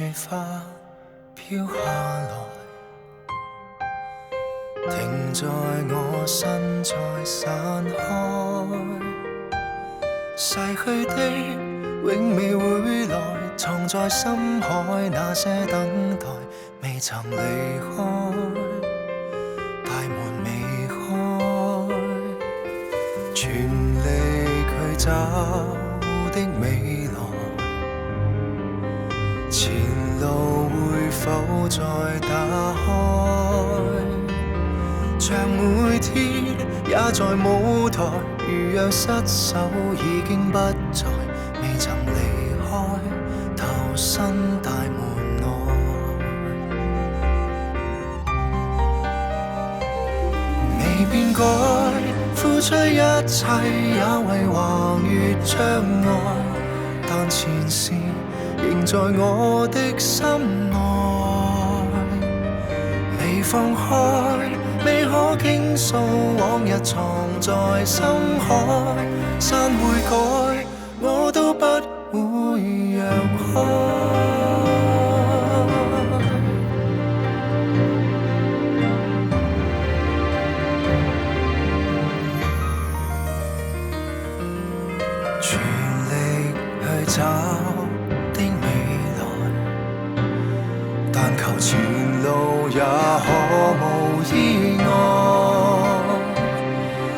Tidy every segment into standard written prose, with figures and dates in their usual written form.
雪花飄下來，停在我身再散開。逝去的永未會來，藏在深海那些等待，未曾離開，大門未開，全力去找的未來，前路會否再打開？像每天也在舞台，如若失手已經不在，未曾離開，投身大門內。未變改，付出一切也為橫越障礙，但前事仍在我的心內，未放開，未可傾訴，往日藏在深海，山會改，我都不會讓開。全力去找的未來，但求前路也可無意外。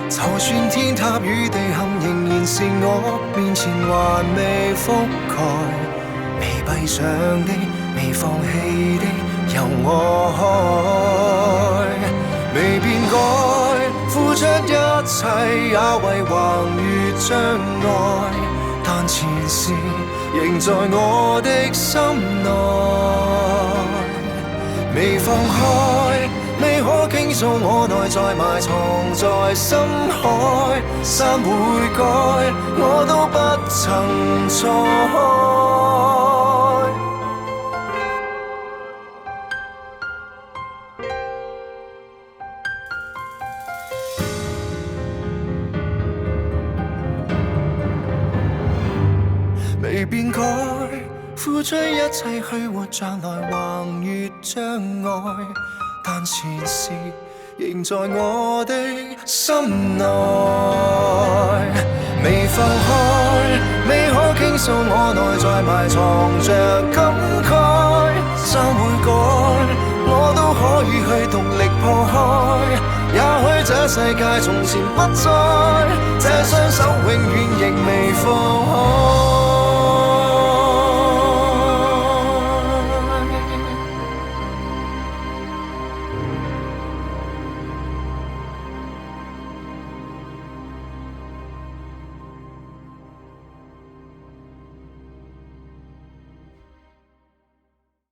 就算天塌與地陷，仍然是我面前還未覆蓋，未閉上的，未放棄的，由我開。未變改，付出一切也為橫越障礙，但前事仍在我的心內，未放開，未可傾訴，我內在埋藏在深海，山會改，我都不曾錯。未變改，付出一切去活着來橫越障礙，但前事仍在我的心內，未放開，未可傾訴，我內在埋藏着感慨，山會改，我都可以去獨力破開，也許這世界從前不再，這